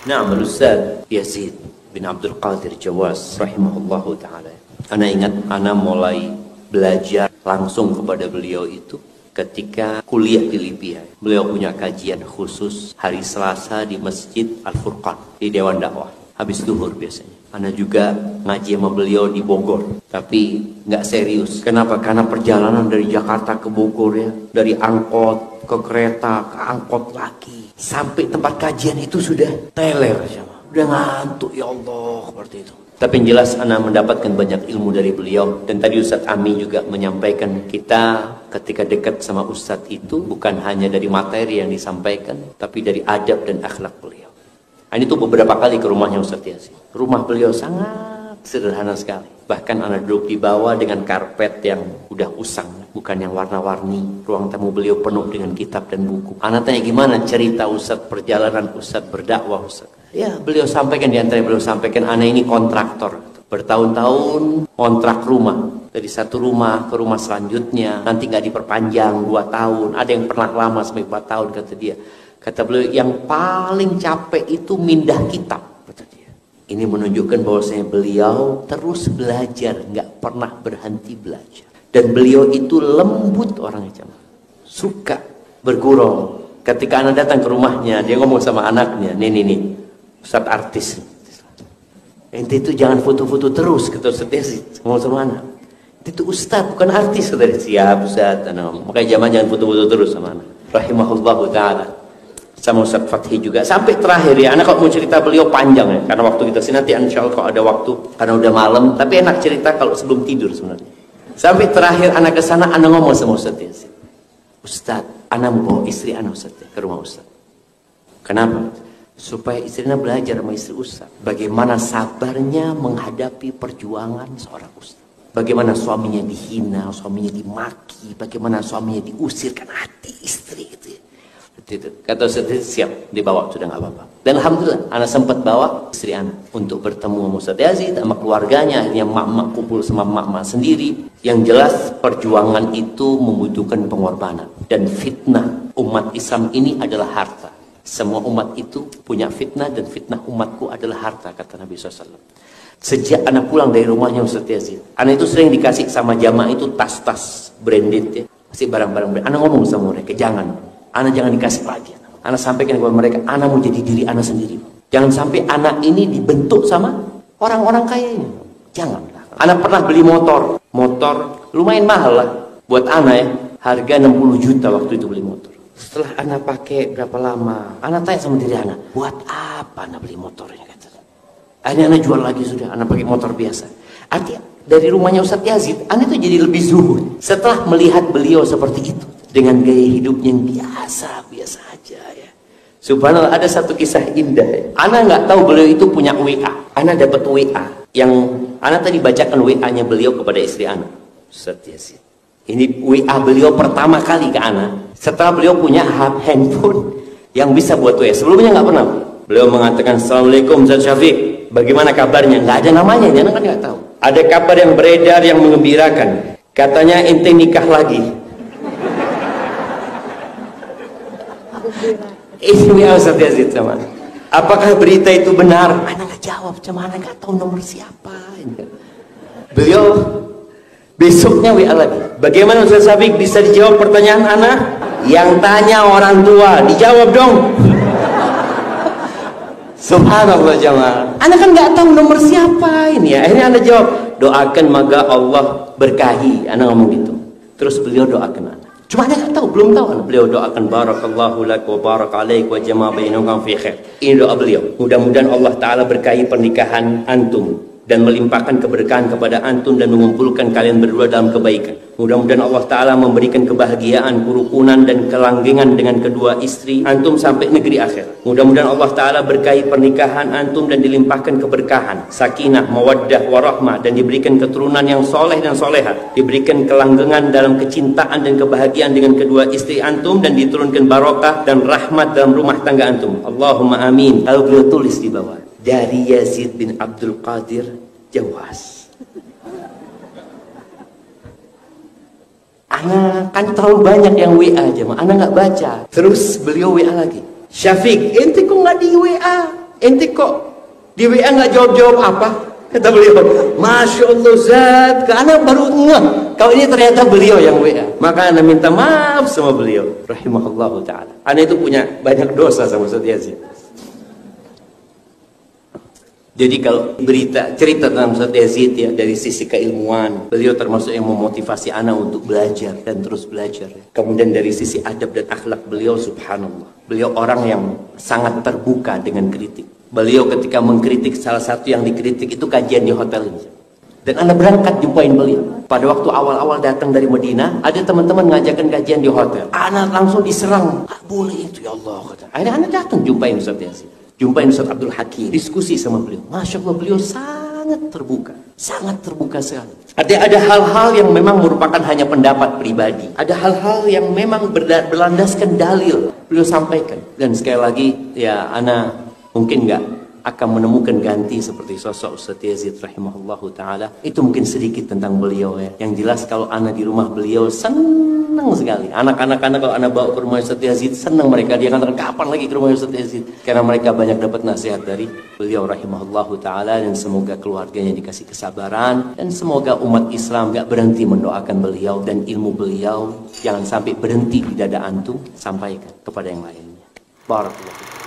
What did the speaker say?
Nah, Ustaz Yazid bin Abdul Qadir Jawas rahimahullahu ta'ala. Ana ingat ana mulai belajar langsung kepada beliau itu ketika kuliah di Libya. Beliau punya kajian khusus hari Selasa di Masjid Al-Furqan di Dewan Dakwah. Habis zuhur biasanya. Ana juga ngaji sama beliau di Bogor. Tapi nggak serius. Kenapa? Karena perjalanan dari Jakarta ke Bogor ya. Dari angkot ke kereta, ke angkot lagi. Sampai tempat kajian itu sudah teler. Udah ngantuk ya Allah. Seperti itu. Tapi yang jelas ana mendapatkan banyak ilmu dari beliau. Dan tadi Ustadz Ami juga menyampaikan kita ketika dekat sama Ustadz itu bukan hanya dari materi yang disampaikan. Tapi dari adab dan akhlak beliau. Ini tuh beberapa kali ke rumahnya Ustadz Yazid. Rumah beliau sangat sederhana sekali. Bahkan anak duduk di bawah dengan karpet yang udah usang, bukan yang warna-warni. Ruang tamu beliau penuh dengan kitab dan buku. Anak tanya gimana cerita Ustadz perjalanan Ustadz berdakwah Ustadz. Ya beliau sampaikan, di antara beliau sampaikan, anak ini kontraktor. Bertahun-tahun kontrak rumah. Dari satu rumah ke rumah selanjutnya. Nanti nggak diperpanjang 2 tahun. Ada yang pernah lama sampai 4 tahun kata dia. Kata beliau, yang paling capek itu mindah kitab, kata dia. Ini menunjukkan bahwasanya beliau terus belajar, nggak pernah berhenti belajar. Dan beliau itu lembut orangnya, suka bergurau. Ketika anak datang ke rumahnya, dia ngomong sama anaknya, nih, Ustadz artis. Ente itu jangan foto-foto terus, kata Ustadz, ngomong sama anak. Itu Ustadz, bukan artis, kata dia. Siap Ustadz, makanya jangan foto-foto terus sama anak. Rahimahullahu ta'ala. Sama Ustadz Fathi juga sampai terakhir ya. Anak kalau mau cerita beliau panjang ya, karena waktu kita sini nanti insya Allah kalau ada waktu, karena udah malam. Tapi enak cerita kalau sebelum tidur sebenarnya. Sampai terakhir anak ke sana, anak ngomong sama Ustadz Yazid, Ustadz, anak mau bawa istri anak Ustadz ke rumah Ustadz. Kenapa? Supaya istrinya belajar sama istri Ustadz bagaimana sabarnya menghadapi perjuangan seorang Ustadz. Bagaimana suaminya dihina, suaminya dimaki, bagaimana suaminya diusir, kan hati istri gitu ya. Kata Ustadz, siap, dibawa, sudah nggak apa-apa. Dan alhamdulillah, anak sempat bawa istri anak untuk bertemu sama Ustadz Yazid, sama keluarganya. Akhirnya mak-mak kumpul sama mak-mak sendiri. Yang jelas, perjuangan itu membutuhkan pengorbanan. Dan fitnah umat Islam ini adalah harta. Semua umat itu punya fitnah, dan fitnah umatku adalah harta, kata Nabi SAW. Sejak anak pulang dari rumahnya Ustadz Yazid, anak itu sering dikasih sama jamaah itu tas-tas branded ya. Kasih barang-barang branded. Anak ngomong sama mereka, jangan. Anak jangan dikasih lagi. Anak sampaikan kepada mereka, anak mau jadi diri anak sendiri. Jangan sampai anak ini dibentuk sama orang-orang kaya ini. Janganlah. Anak pernah beli motor. Motor lumayan mahal lah buat anak ya. Harga 60 juta waktu itu beli motor. Setelah anak pakai berapa lama, anak tanya sama diri anak, buat apa anak beli motor ini? Akhirnya anak jual lagi sudah. Anak pakai motor biasa. Artinya dari rumahnya Ustadz Yazid, anak itu jadi lebih zuhud. Setelah melihat beliau seperti itu. Dengan gaya hidupnya yang biasa aja ya. Subhanallah, ada satu kisah indah ya. Ana nggak tahu beliau itu punya WA. Ana dapat WA yang Ana tadi bacakan WA-nya beliau kepada istri Ana, Ustadz Yazid. Ini WA beliau pertama kali ke Ana setelah beliau punya handphone yang bisa buat WA. Sebelumnya nggak pernah. Beliau mengatakan, Assalamualaikum Ustadz Syafiq, bagaimana kabarnya? Nggak ada namanya, Ana kan nggak tahu. Ada kabar yang beredar yang mengembirakan. Katanya ente nikah lagi. Ini Ustadz Yazid sama. Apakah berita itu benar? Anak nggak jawab, cuma anak nggak tahu nomor siapa. Beliau besoknya WA lagi. Bagaimana Ustadz Syafiq, bisa dijawab pertanyaan anak? Yang tanya orang tua, dijawab dong. Subhanallah jamaah. Anak kan nggak tahu nomor siapa ini ya. Akhirnya anak jawab, doakan maka Allah berkahi. Anak ngomong gitu. Terus beliau doakan anak. Cuma dia nggak tahu, belum tahu. Beliau doakan barakallahu lak wa barak alaik wa jama'a bainakum fi khair. Ini doa beliau. Mudah-mudahan Allah Ta'ala berkahi pernikahan antum dan melimpahkan keberkahan kepada antum dan mengumpulkan kalian berdua dalam kebaikan. Mudah-mudahan Allah Ta'ala memberikan kebahagiaan, kerukunan dan kelanggengan dengan kedua istri antum sampai negeri akhir. Mudah-mudahan Allah Ta'ala berkahi pernikahan antum dan dilimpahkan keberkahan, sakinah, mawaddah, warahmah, dan diberikan keturunan yang soleh dan solehat. Diberikan kelanggengan dalam kecintaan dan kebahagiaan dengan kedua istri antum dan diturunkan barokah dan rahmat dalam rumah tangga antum. Allahumma amin. Lalu beliau tulis di bawah, dari Yazid bin Abdul Qadir Jawas. Anak kan terlalu banyak yang WA aja, anak nggak baca. Terus beliau WA lagi, Syafiq, ente kok nggak di WA? ente kok di WA nggak jawab-jawab apa? Kata beliau, Masya Allah Zat, karena baru ngeh kalau ini ternyata beliau yang WA. Maka ana minta maaf sama beliau, rahimahullah ta'ala. Ana itu punya banyak dosa sama Ustaz Yazid. Jadi kalau cerita tentang Ustaz Yazid ya, dari sisi keilmuan, beliau termasuk yang memotivasi ana untuk belajar dan terus belajar. Kemudian dari sisi adab dan akhlak beliau, subhanallah, beliau orang yang sangat terbuka dengan kritik. Beliau ketika mengkritik, salah satu yang dikritik itu kajian di hotel ini. Dan ana berangkat jumpain beliau. Pada waktu awal-awal datang dari Madinah, ada teman-teman ngajakin kajian di hotel. Ana langsung diserang. "Ah, boleh itu ya Allah," kata. Akhirnya ana datang jumpain Ustaz Yazid. Jumpain Ustaz Abdul Hakim, diskusi sama beliau. Masya Allah, beliau sangat terbuka sekali. Ada hal-hal yang memang merupakan hanya pendapat pribadi. Ada hal-hal yang memang berlandaskan dalil, beliau sampaikan. Dan sekali lagi, ya ana mungkin nggak akan menemukan ganti seperti sosok Ustaz Yazid rahimahullahu ta'ala. Itu mungkin sedikit tentang beliau ya. Yang jelas kalau ana di rumah beliau senang sekali. Anak-anak kalau ana bawa ke rumah Ustaz Yazid, senang mereka. Dia katakan, kapan lagi ke rumah Ustaz Yazid? Karena mereka banyak dapat nasihat dari beliau rahimahullahu ta'ala. Dan semoga keluarganya dikasih kesabaran. Dan semoga umat Islam gak berhenti mendoakan beliau. Dan ilmu beliau jangan sampai berhenti di dada antum. Sampaikan kepada yang lainnya. Barakallahu.